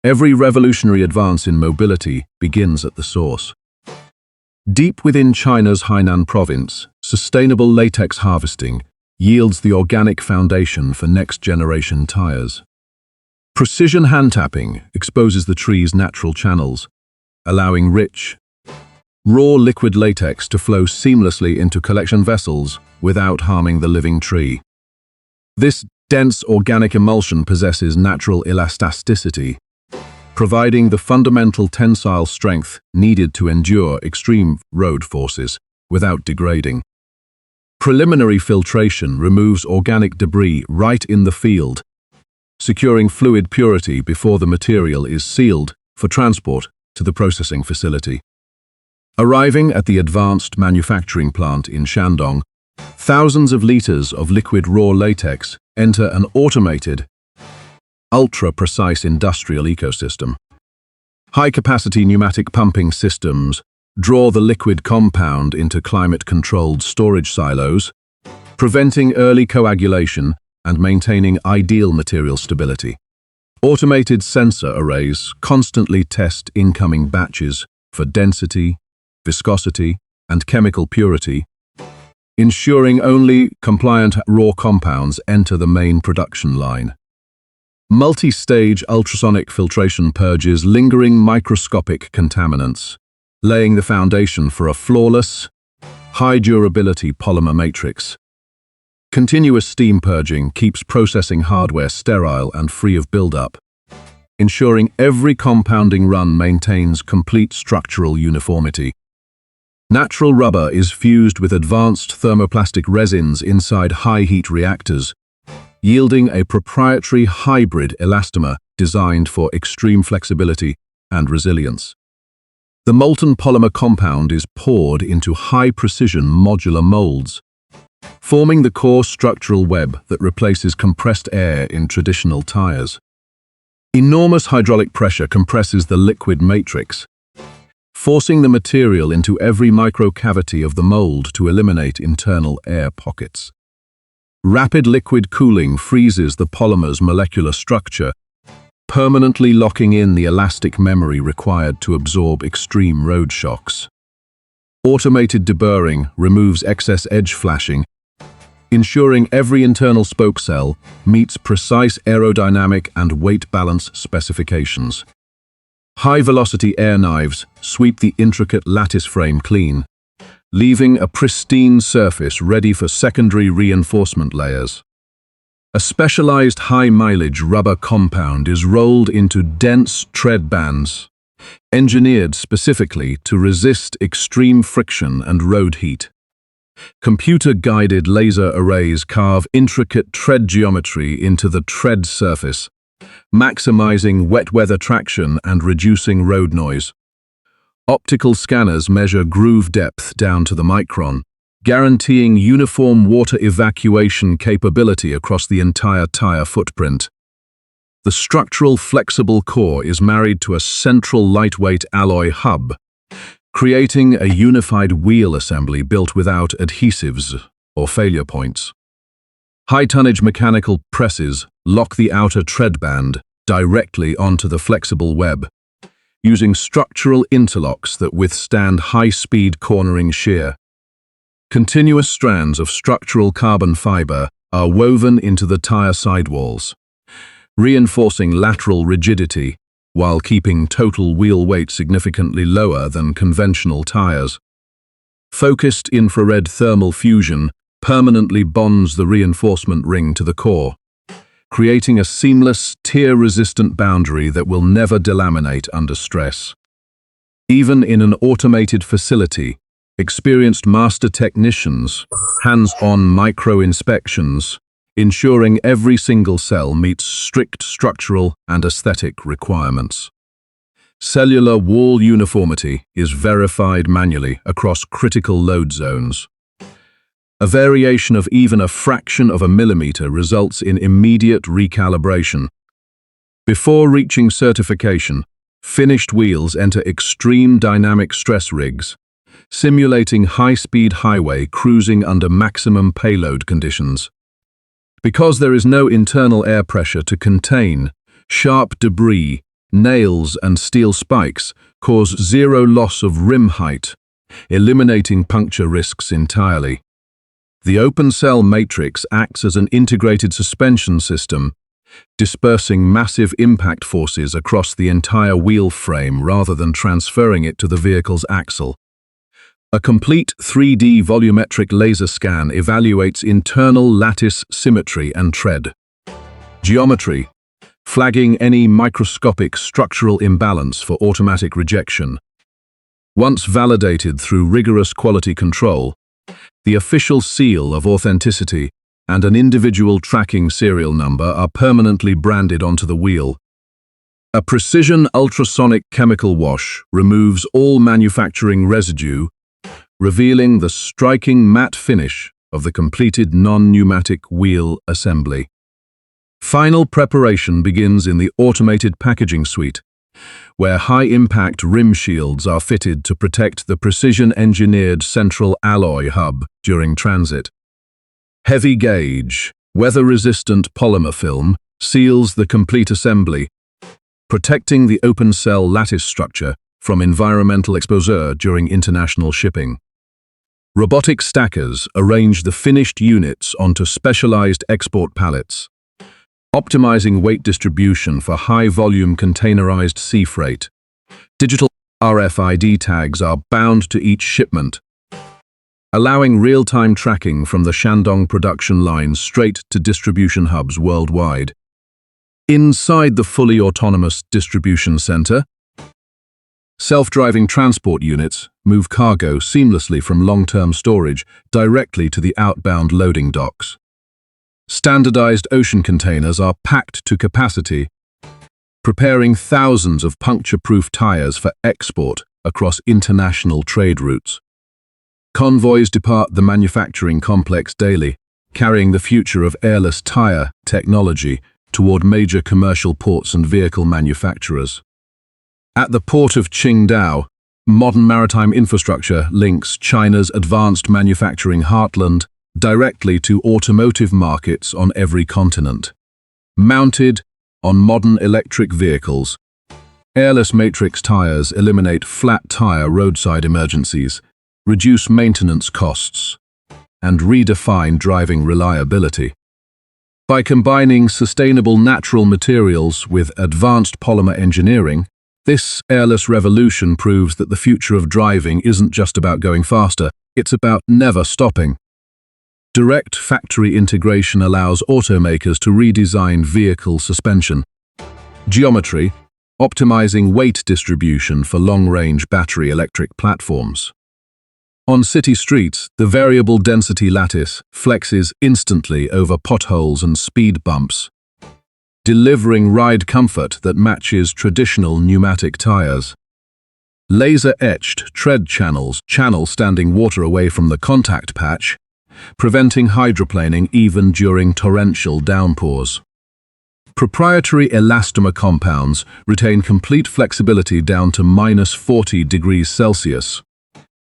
Every revolutionary advance in mobility begins at the source. Deep within China's Hainan province, sustainable latex harvesting yields the organic foundation for next-generation tires. Precision hand-tapping exposes the tree's natural channels, allowing rich, raw liquid latex to flow seamlessly into collection vessels without harming the living tree. This dense organic emulsion possesses natural elasticity, providing the fundamental tensile strength needed to endure extreme road forces without degrading. Preliminary filtration removes organic debris right in the field, securing fluid purity before the material is sealed for transport to the processing facility. Arriving at the advanced manufacturing plant in Shandong, thousands of liters of liquid raw latex enter an automated, ultra-precise industrial ecosystem. High-capacity pneumatic pumping systems draw the liquid compound into climate-controlled storage silos, preventing early coagulation and maintaining ideal material stability. Automated sensor arrays constantly test incoming batches for density, viscosity, and chemical purity, ensuring only compliant raw compounds enter the main production line. Multi-stage ultrasonic filtration purges lingering microscopic contaminants, laying the foundation for a flawless, high-durability polymer matrix. Continuous steam purging keeps processing hardware sterile and free of buildup, ensuring every compounding run maintains complete structural uniformity. Natural rubber is fused with advanced thermoplastic resins inside high-heat reactors, yielding a proprietary hybrid elastomer designed for extreme flexibility and resilience. The molten polymer compound is poured into high-precision modular molds, forming the core structural web that replaces compressed air in traditional tires. Enormous hydraulic pressure compresses the liquid matrix, forcing the material into every microcavity of the mold to eliminate internal air pockets. Rapid liquid cooling freezes the polymer's molecular structure, permanently locking in the elastic memory required to absorb extreme road shocks. Automated deburring removes excess edge flashing, ensuring every internal spoke cell meets precise aerodynamic and weight balance specifications. High-velocity air knives sweep the intricate lattice frame clean, leaving a pristine surface ready for secondary reinforcement layers. A specialized high-mileage rubber compound is rolled into dense tread bands, engineered specifically to resist extreme friction and road heat. Computer-guided laser arrays carve intricate tread geometry into the tread surface, maximizing wet weather traction and reducing road noise. Optical scanners measure groove depth down to the micron, guaranteeing uniform water evacuation capability across the entire tire footprint. The structural flexible core is married to a central lightweight alloy hub, creating a unified wheel assembly built without adhesives or failure points. High-tonnage mechanical presses lock the outer tread band directly onto the flexible web, using structural interlocks that withstand high-speed cornering shear. Continuous strands of structural carbon fiber are woven into the tire sidewalls, reinforcing lateral rigidity while keeping total wheel weight significantly lower than conventional tires. Focused infrared thermal fusion permanently bonds the reinforcement ring to the core, creating a seamless, tear-resistant boundary that will never delaminate under stress. Even in an automated facility, experienced master technicians, hands-on micro-inspections, ensuring every single cell meets strict structural and aesthetic requirements. Cellular wall uniformity is verified manually across critical load zones. A variation of even a fraction of a millimeter results in immediate recalibration. Before reaching certification, finished wheels enter extreme dynamic stress rigs, simulating high-speed highway cruising under maximum payload conditions. Because there is no internal air pressure to contain, sharp debris nails and steel spikes cause zero loss of rim height, eliminating puncture risks entirely. The open-cell matrix acts as an integrated suspension system, dispersing massive impact forces across the entire wheel frame rather than transferring it to the vehicle's axle. A complete 3D volumetric laser scan evaluates internal lattice symmetry and tread geometry, flagging any microscopic structural imbalance for automatic rejection. Once validated through rigorous quality control, the official seal of authenticity and an individual tracking serial number are permanently branded onto the wheel. A precision ultrasonic chemical wash removes all manufacturing residue, revealing the striking matte finish of the completed non-pneumatic wheel assembly. Final preparation begins in the automated packaging suite, where high-impact rim shields are fitted to protect the precision-engineered central alloy hub during transit. Heavy-gauge, weather-resistant polymer film seals the complete assembly, protecting the open-cell lattice structure from environmental exposure during international shipping. Robotic stackers arrange the finished units onto specialized export pallets, optimizing weight distribution for high-volume containerized sea freight. Digital RFID tags are bound to each shipment, allowing real-time tracking from the Shandong production line straight to distribution hubs worldwide. Inside the fully autonomous distribution center, self-driving transport units move cargo seamlessly from long-term storage directly to the outbound loading docks. Standardized ocean containers are packed to capacity, preparing thousands of puncture-proof tires for export across international trade routes. Convoys depart the manufacturing complex daily, carrying the future of airless tire technology toward major commercial ports and vehicle manufacturers. At the port of Qingdao, modern maritime infrastructure links China's advanced manufacturing heartland directly to automotive markets on every continent. Mounted on modern electric vehicles, airless matrix tires eliminate flat tire roadside emergencies, reduce maintenance costs, and redefine driving reliability. By combining sustainable natural materials with advanced polymer engineering, this airless revolution proves that the future of driving isn't just about going faster, it's about never stopping. Direct factory integration allows automakers to redesign vehicle suspension geometry, optimizing weight distribution for long-range battery electric platforms. On city streets, the variable density lattice flexes instantly over potholes and speed bumps, delivering ride comfort that matches traditional pneumatic tires. Laser-etched tread channels channel standing water away from the contact patch, preventing hydroplaning even during torrential downpours. Proprietary elastomer compounds retain complete flexibility down to -40 degrees Celsius,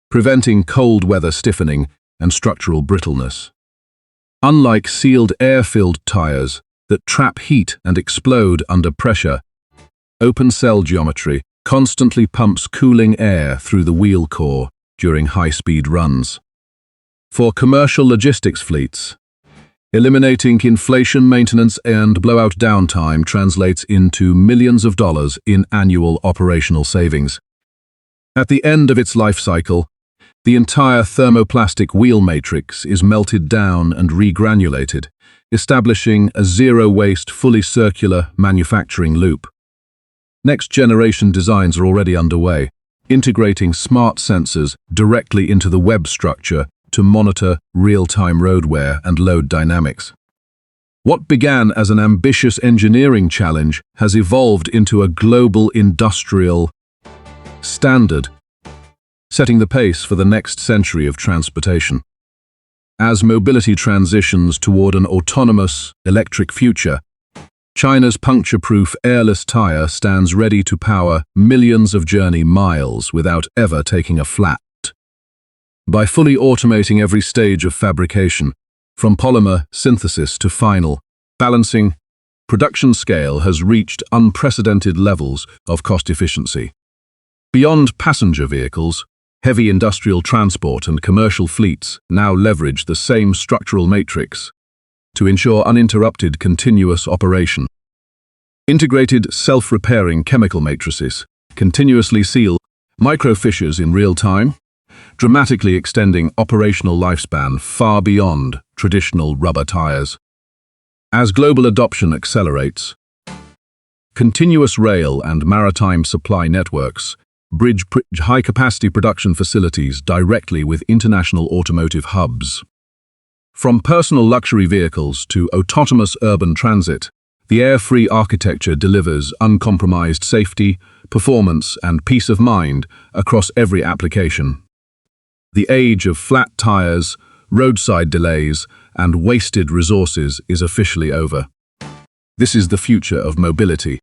preventing cold weather stiffening and structural brittleness. Unlike sealed air-filled tires that trap heat and explode under pressure, open cell geometry constantly pumps cooling air through the wheel core during high-speed runs. For commercial logistics fleets, eliminating inflation maintenance and blowout downtime translates into millions of dollars in annual operational savings. At the end of its life cycle, the entire thermoplastic wheel matrix is melted down and regranulated, establishing a zero-waste, fully circular manufacturing loop. Next-generation designs are already underway, integrating smart sensors directly into the web structure to monitor real-time road wear and load dynamics. What began as an ambitious engineering challenge has evolved into a global industrial standard, setting the pace for the next century of transportation. As mobility transitions toward an autonomous, electric future, China's puncture-proof airless tire stands ready to power millions of journey miles without ever taking a flat. By fully automating every stage of fabrication, from polymer synthesis to final balancing, production scale has reached unprecedented levels of cost efficiency. Beyond passenger vehicles, heavy industrial transport and commercial fleets now leverage the same structural matrix to ensure uninterrupted continuous operation. Integrated self-repairing chemical matrices continuously seal micro-fissures in real time, dramatically extending operational lifespan far beyond traditional rubber tires. As global adoption accelerates, continuous rail and maritime supply networks bridge high-capacity production facilities directly with international automotive hubs. From personal luxury vehicles to autonomous urban transit, the air-free architecture delivers uncompromised safety, performance, and peace of mind across every application. The age of flat tires, roadside delays, and wasted resources is officially over. This is the future of mobility,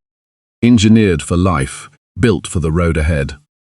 engineered for life, built for the road ahead.